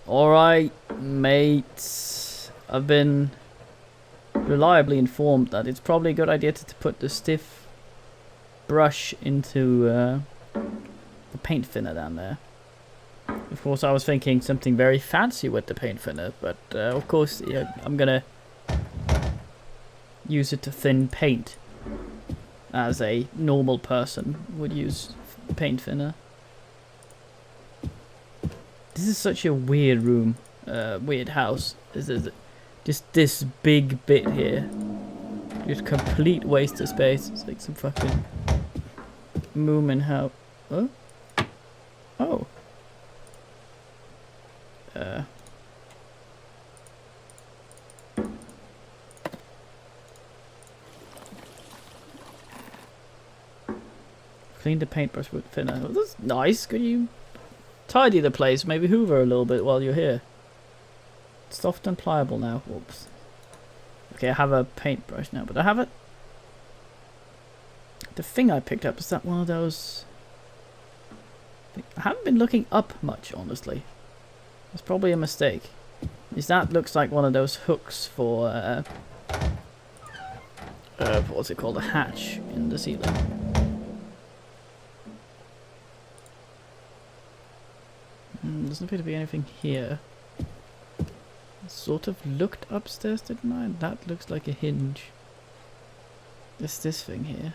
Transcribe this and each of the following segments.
Alright, mates. I've been reliably informed that it's probably a good idea to put the stiff brush into the paint thinner down there. Of course, I was thinking something very fancy with the paint thinner, but of course, yeah, I'm gonna use it to thin paint as a normal person would use paint thinner. This is such a weird room, weird house. This is just this big bit here. Just complete waste of space. It's like some fucking Moomin house. Huh? Oh. Clean the paintbrush with thinner. Oh, that's nice. Could you tidy the place? Maybe hoover a little bit while you're here. It's soft and pliable now. Whoops. Okay, I have a paintbrush now, but I have it. The thing I picked up, is that one of those? I haven't been looking up much, honestly. It's probably a mistake. That looks like one of those hooks for what's it called? A hatch in the ceiling. Doesn't appear to be anything here. Sort of looked upstairs, didn't I? That looks like a hinge. There's this thing here.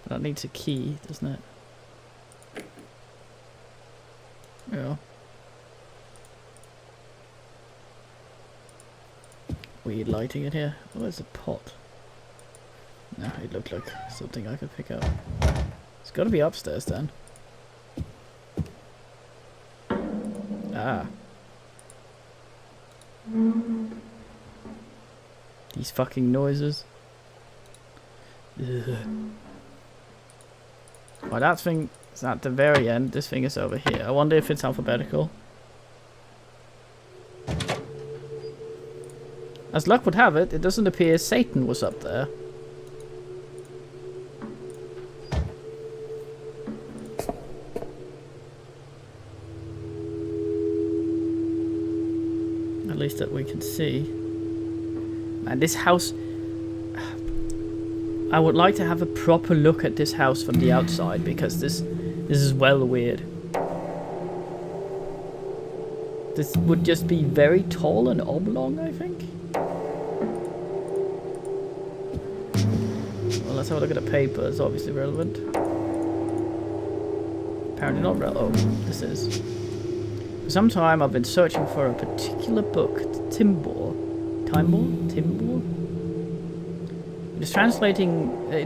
But that needs a key, doesn't it? Yeah. Weird lighting in here. Oh, there's a pot. No, it looked like something I could pick up. It's got to be upstairs then. Ah. These fucking noises. Ugh. Well, that thing is at the very end. This thing is over here. I wonder if it's alphabetical. As luck would have it, it doesn't appear Satan was up there. At least that we can see. Man, this house... I would like to have a proper look at this house from the outside, because this is well weird. This would just be very tall and oblong, I think. Well, let's have a look at the paper. It's obviously relevant. Apparently not relevant. Oh, this is. For some time, I've been searching for a particular book, Timbor. It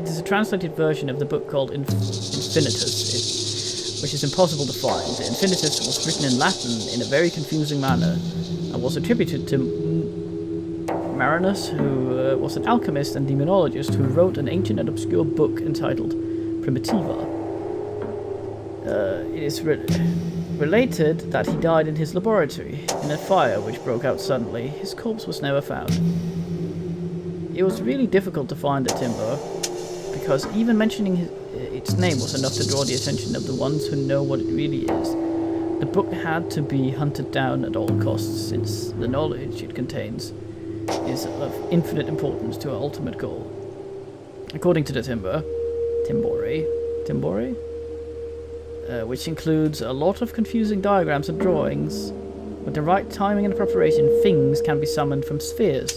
is a translated version of the book called Infinitus, which is impossible to find. Infinitus was written in Latin in a very confusing manner and was attributed to Marinus, who was an alchemist and demonologist who wrote an ancient and obscure book entitled Primitiva. It is related that he died in his laboratory in a fire which broke out suddenly. His corpse was never found. It was really difficult to find the timber, because even mentioning its name was enough to draw the attention of the ones who know what it really is. The book had to be hunted down at all costs, since the knowledge it contains is of infinite importance to our ultimate goal. According to the Timbore, which includes a lot of confusing diagrams and drawings, with the right timing and preparation, things can be summoned from spheres.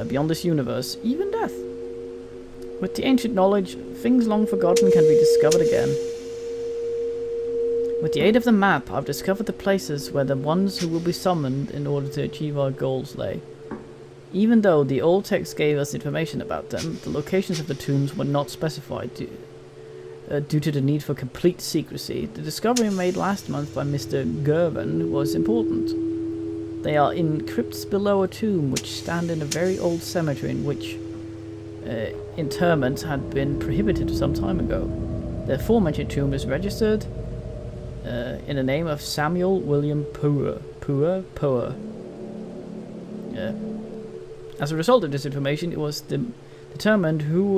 Beyond this universe, even death. With the ancient knowledge, things long forgotten can be discovered again. With the aid of the map, I've discovered the places where the ones who will be summoned in order to achieve our goals lay. Even though the old text gave us information about them, the locations of the tombs were not specified due to the need for complete secrecy. The discovery made last month by Mr. Gervin was important. They are in crypts below a tomb which stand in a very old cemetery in which interments had been prohibited some time ago. The aforementioned tomb is registered in the name of Samuel William Poor. As a result of this information, it was determined who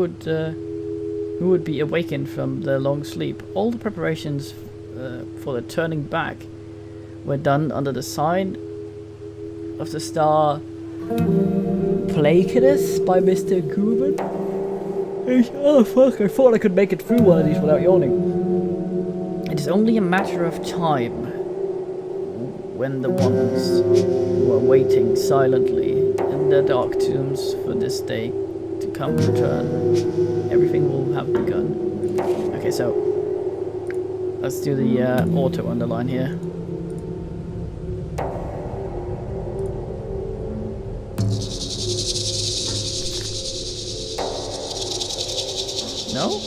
would be awakened from their long sleep. All the preparations for the turning back were done under the sign of the star Placidus by Mr. Gooman. Oh fuck, I thought I could make it through one of these without yawning. It is only a matter of time when the ones who are waiting silently in their dark tombs for this day to come return. Everything will have begun. Okay, so let's do the auto underline here. No?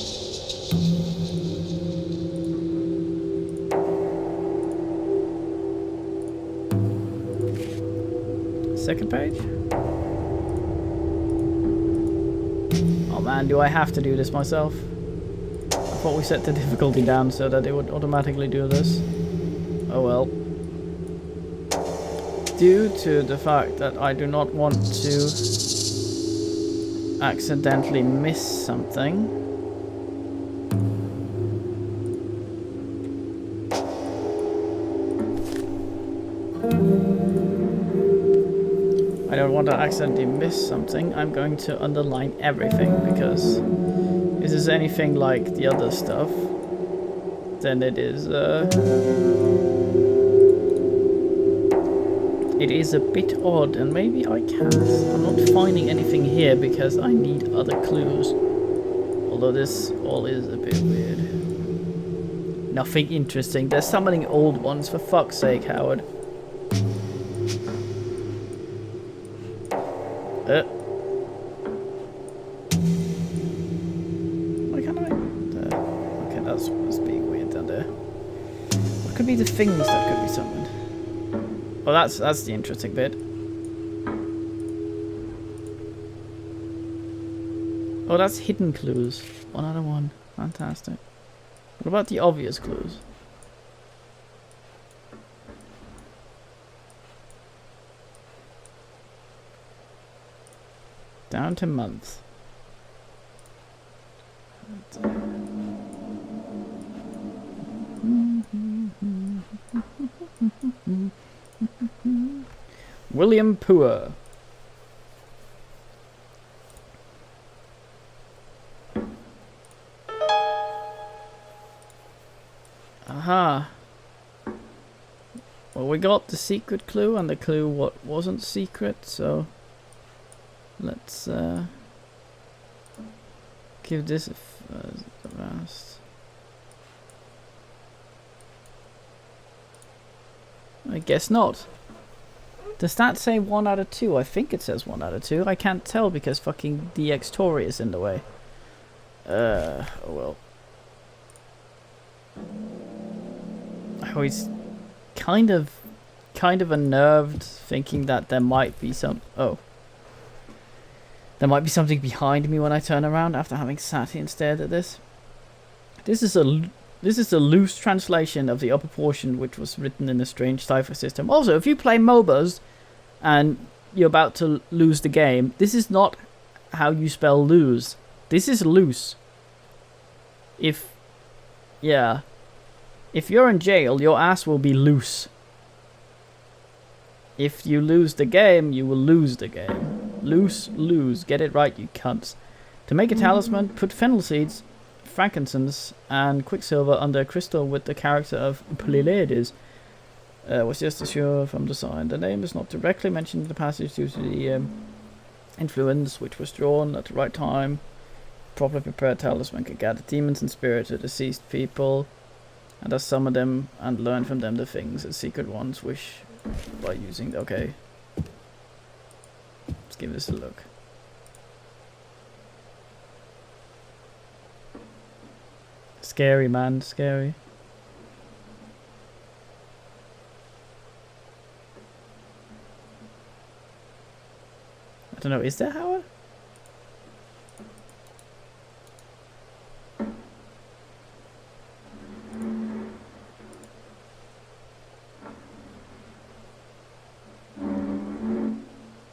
Second page? Oh man, do I have to do this myself? I thought we set the difficulty down so that it would automatically do this. Oh well. Due to the fact that I do not want to accidentally miss something, I'm going to underline everything, because if this is anything like the other stuff, then it is a bit odd, and maybe I can't. I'm not finding anything here because I need other clues. Although this all is a bit weird. Nothing interesting. They're summoning old ones, for fuck's sake, Howard. Why can't I? Okay, that's being weird down there. What could be the things that could be summoned? Oh, that's the interesting bit. Oh, that's hidden clues. 1 out of 1. Fantastic. What about the obvious clues? Down to month. William Poor. Aha. Well, we got the secret clue and the clue what wasn't secret, so let's give this a rest. I guess not. Does that say 1 out of 2? I think it says 1 out of 2. I can't tell because fucking DX Tory is in the way. Oh well. I was kind of unnerved thinking that there might be some... Oh. There might be something behind me when I turn around after having sat here and stared at this. This is a loose translation of the upper portion, which was written in a strange cipher system. Also, if you play MOBAs and you're about to lose the game, this is not how you spell lose. This is loose. If you're in jail, your ass will be loose. If you lose the game, you will lose the game. Loose, lose. Get it right, you cunts. To make a talisman, put fennel seeds, frankincense, and quicksilver under a crystal with the character of Pleiades. Was just assured from the sign. The name is not directly mentioned in the passage due to the influence which was drawn at the right time. Properly prepared talisman can gather demons and spirits of deceased people, and thus summon them and learn from them the things that secret ones wish by using. Okay. Let's give this a look. Scary, man, scary. I don't know, is there Howard?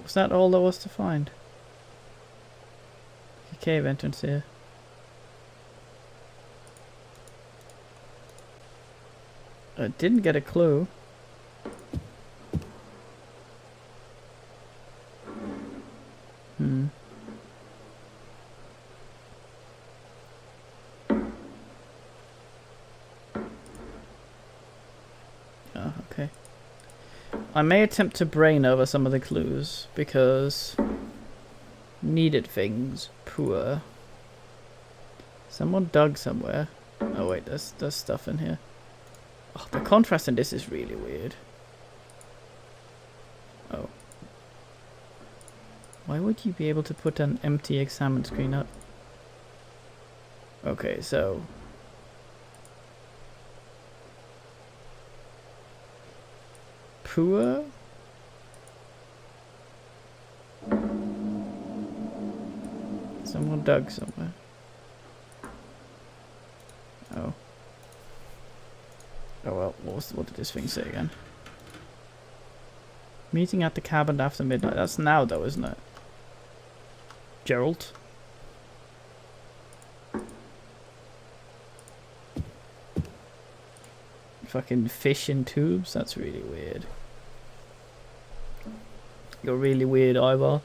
Was that all there was to find? A cave entrance here. I didn't get a clue. I may attempt to brain over some of the clues because needed things. Poor. Someone dug somewhere. Oh wait, there's stuff in here. Oh, the contrast in this is really weird. Oh. Why would you be able to put an empty examine screen up? Okay, so... Poor? Someone dug somewhere. Oh. Oh well, what did this thing say again? Meeting at the cabin after midnight. That's now though, isn't it? Gerald? Fucking fish in tubes? That's really weird. You're really weird, Ivar.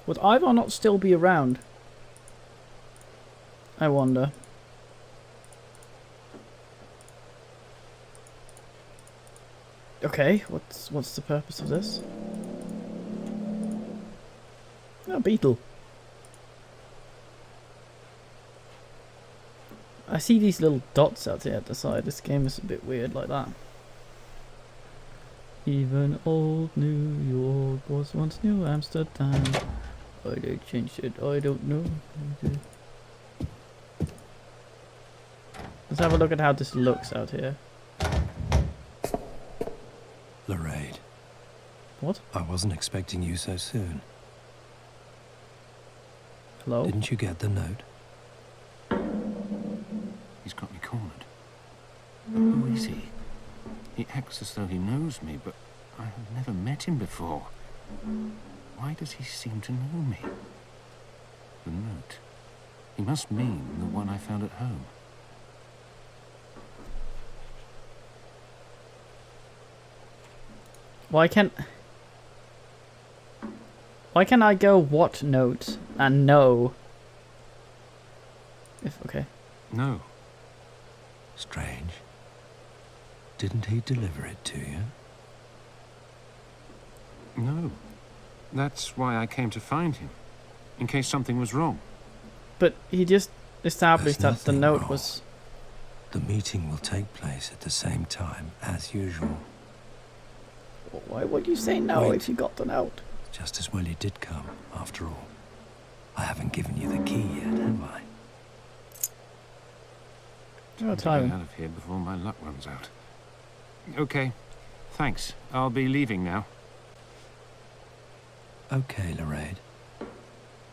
Would Ivar not still be around? I wonder. Okay, what's the purpose of this? Oh, beetle. I see these little dots out here at the side. This game is a bit weird like that. Even old New York was once New Amsterdam. Why they changed it, I don't know. Let's have a look at how this looks out here. Lorraine. What? I wasn't expecting you so soon. Hello? Didn't you get the note? He's got me cornered. Who is he? He acts as though he knows me, but I have never met him before. Why does he seem to know me? The note. He must mean the one I found at home. Why can't I go what note and no? If okay. No. Strange. Didn't he deliver it to you? No. That's why I came to find him. In case something was wrong. But he just established There's that the nothing note wrong. was... The meeting will take place at the same time as usual. Why would you say no Wait. if you got the note? Just as well he did come, after all. I haven't given you the key yet, have I? No Get time. out of here before my luck runs out. Okay. Thanks. I'll be leaving now. Okay, Lorraine.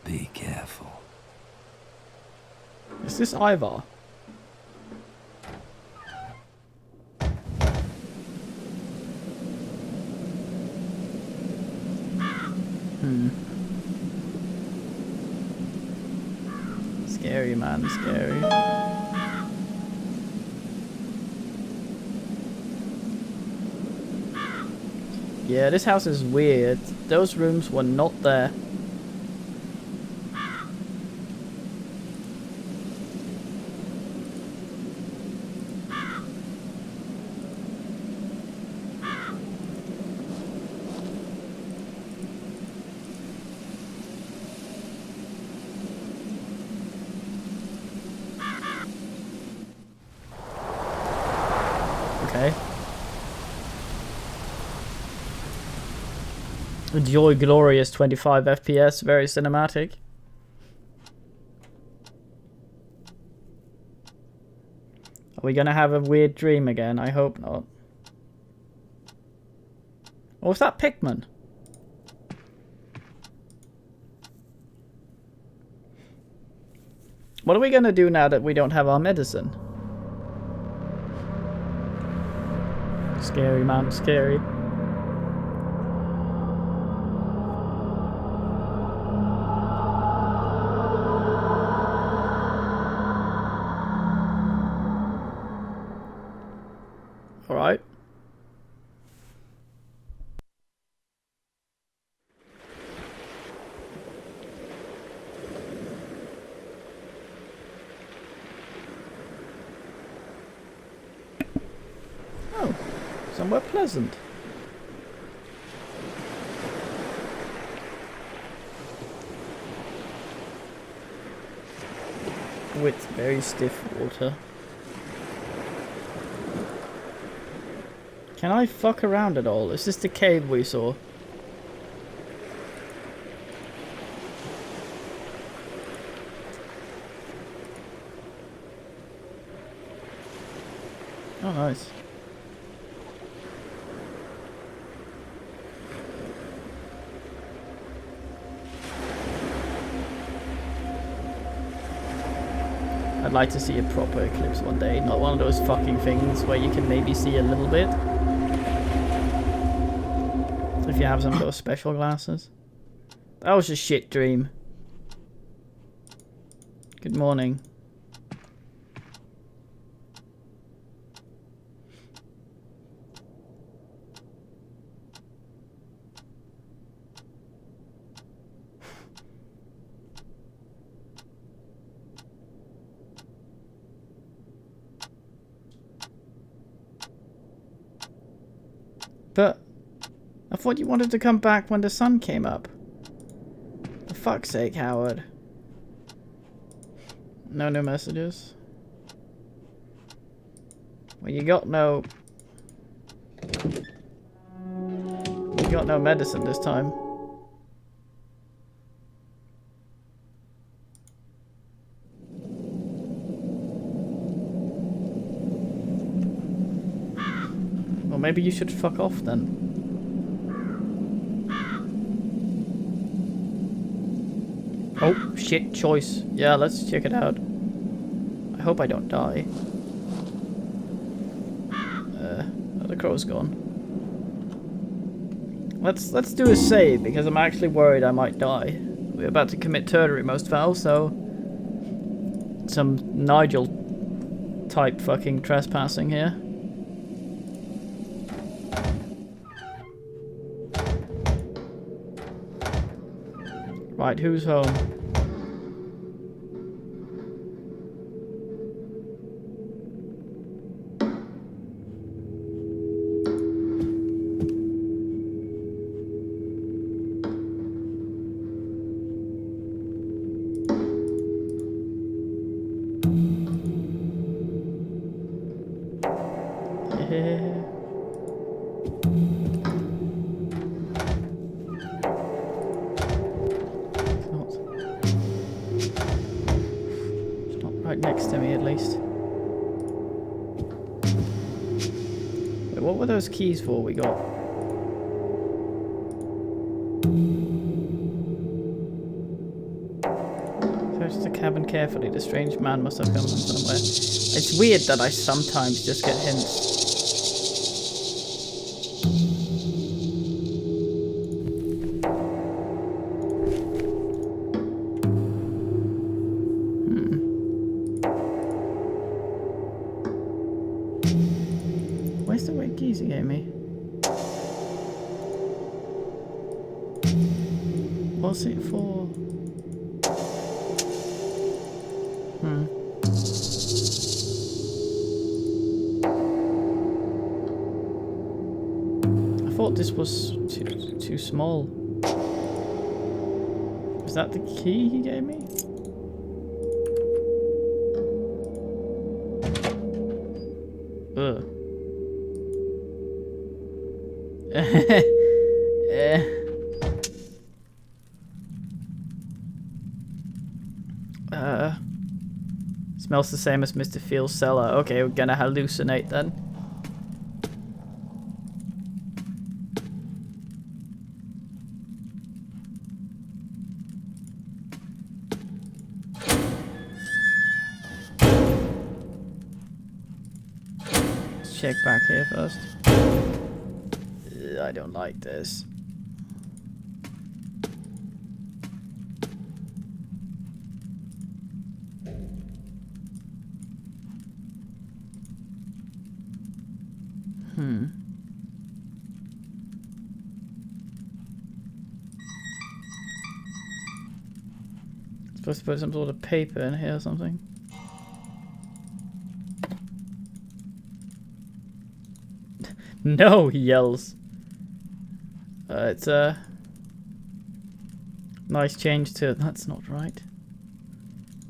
Be careful. Is this Ivar? Scary, man, scary. Yeah, this house is weird. Those rooms were not there. Okay. Enjoy glorious 25 FPS, very cinematic. Are we gonna have a weird dream again? I hope not. Or was that Pikmin? What are we gonna do now that we don't have our medicine? Scary, man, scary. Alright. Somewhere pleasant. With very stiff water. Can I fuck around at all? Is this the cave we saw? Oh, nice. I'd like to see a proper eclipse one day, not one of those fucking things where you can maybe see a little bit. If you have some of those special glasses. That was a shit dream. Good morning. But I thought you wanted to come back when the sun came up. For fuck's sake, Howard. No new messages. Well, you got no medicine this time. Well, maybe you should fuck off then. Oh, shit, choice. Yeah, let's check it out. I hope I don't die. The crow's gone. Let's do a save, because I'm actually worried I might die. We're about to commit tertiary most foul, so... some Nigel type fucking trespassing here. Right, who's home? Right next to me, at least. Wait, what were those keys for we got? Search the cabin carefully. The strange man must have come from somewhere. It's weird that I sometimes just get hints. Where's the red keys he gave me? What's it for? I thought this was too small. Is that the key he gave me? Ugh. Smells the same as Mr. Field's cellar. Okay, we're gonna hallucinate then. Let's check back here first. I don't like this. Supposed to put some sort of paper in here or something. No, he yells. It's a nice change to... That's not right.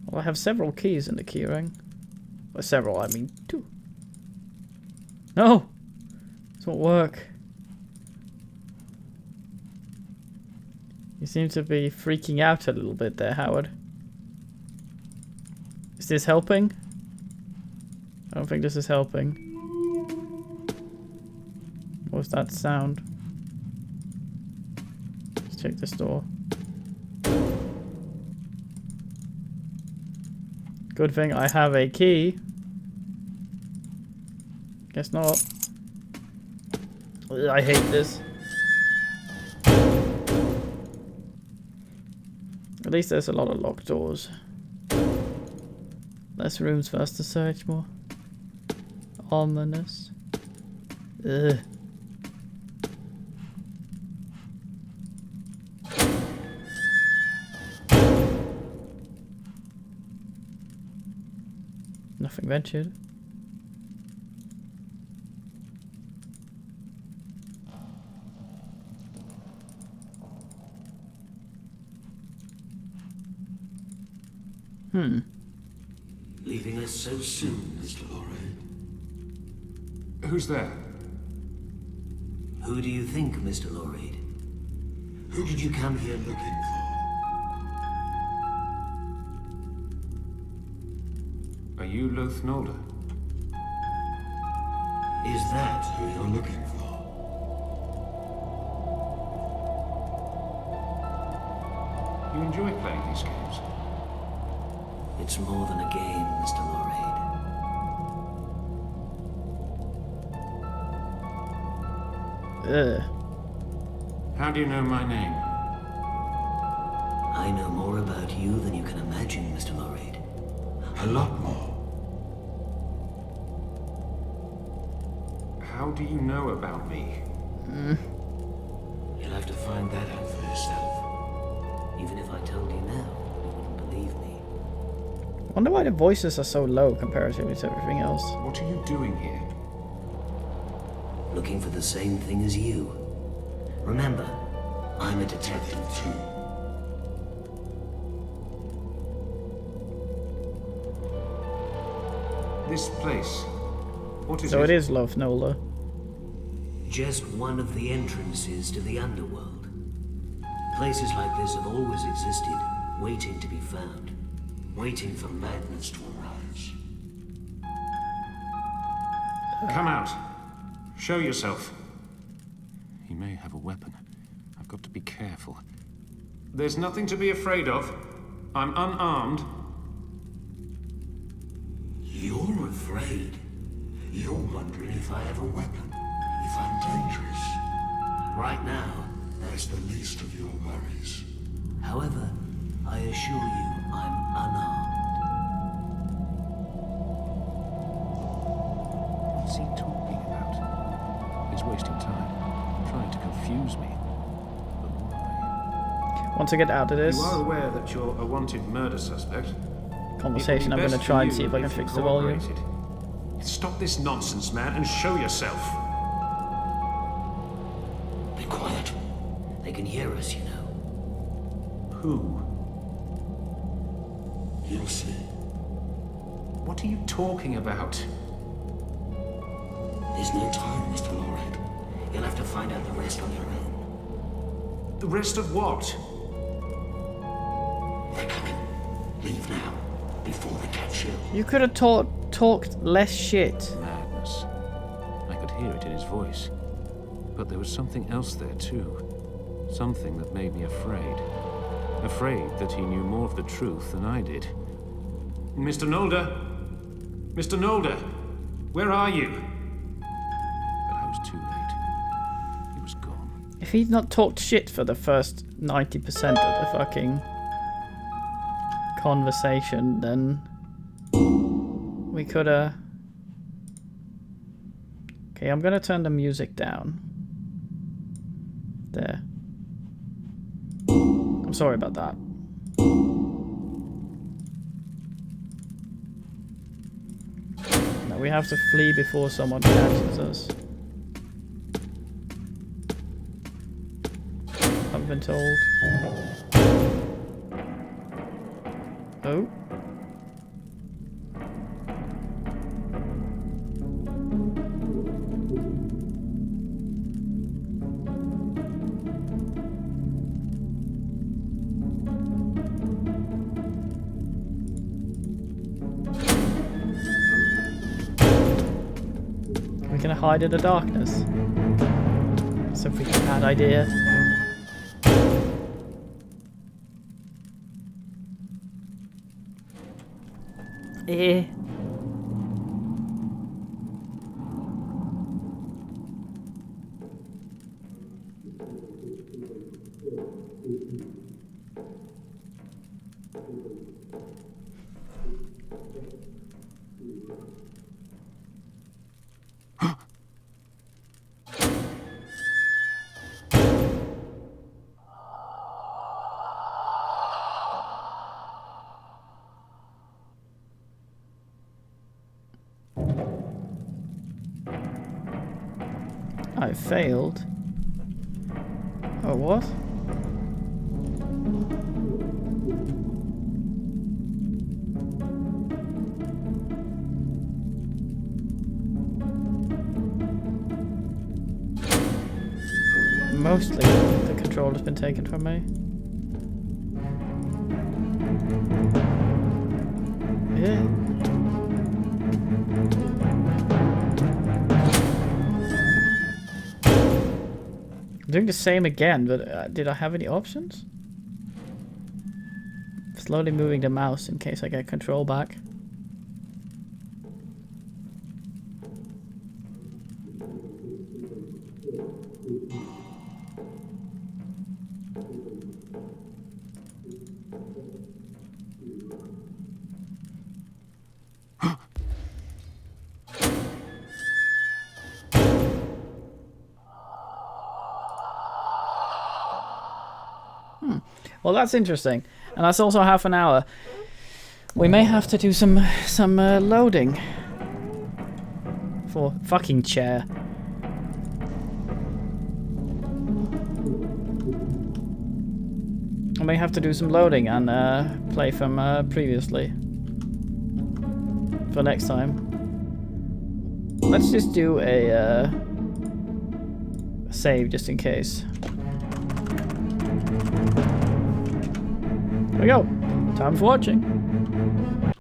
Well, I have several keys in the keyring. By several, I mean 2. No! This won't work. You seem to be freaking out a little bit there, Howard. Is this helping? I don't think this is helping. What's that sound? Let's check this door. Good thing I have a key. Guess not. Ugh, I hate this. At least there's a lot of locked doors. Less rooms for us to search, more ominous. Ugh. Nothing ventured. Leaving us so soon, Mr. Lorraine. Who's there? Who do you think, Mr. Lorraine? Who did you come here looking for? Are you Loath Nolder? Is that who you're looking for? You enjoy playing these games? It's more than a game, Mr. Lorraine. Ugh. How do you know my name? I know more about you than you can imagine, Mr. Lorraine. A lot more. How do you know about me? You'll have to find that out for yourself. Even if I told you now, you wouldn't believe me. Wonder why the voices are so low comparatively to everything else. What are you doing here? Looking for the same thing as you. Remember, I'm a detective too. This place. What is So it? it is Loath Nolder. Just one of the entrances to the underworld. Places like this have always existed, waiting to be found. Waiting for madness to arise. Come out. Show yourself. He may have a weapon. I've got to be careful. There's nothing to be afraid of. I'm unarmed. You're afraid. You're wondering if I have a weapon. If I'm dangerous. Right now, that's the least of your worries. However, I assure you, I'm unarmed. What's he talking about? He's wasting time, trying to confuse me. But why? Want to get out of this You are aware that you're a wanted murder suspect. conversation? I'm It would be going to best try for and you see if I can you fix the volume. cooperated. Stop this nonsense, man, and show yourself. Be quiet. They can hear us, you know. Who? You'll see. What are you talking about? There's no time, Mr. Lorraine. You'll have to find out the rest on your own. The rest of what? They're coming. Leave now, before they catch you. You could have talked less shit. Madness. I could hear it in his voice. But there was something else there, too. Something that made me afraid. Afraid that he knew more of the truth than I did. Mr. Nolder! Mr. Nolder! Where are you? But I was too late. He was gone. If he'd not talked shit for the first 90% of the fucking conversation, then we could have... Okay, I'm gonna turn the music down. There. I'm sorry about that. Now we have to flee before someone catches us. I've been told. Oh. We're gonna hide in the darkness. That's a freaking bad idea. Eh. I failed. Oh, what? Mostly the control has been taken from me. Yeah. I'm doing the same again, but did I have any options? Slowly moving the mouse in case I get control back. Well, that's interesting, and that's also half an hour. We may have to do some loading for fucking chair. I may have to do some loading and play from previously for next time. Let's just do a save just in case. There we go. Time for watching.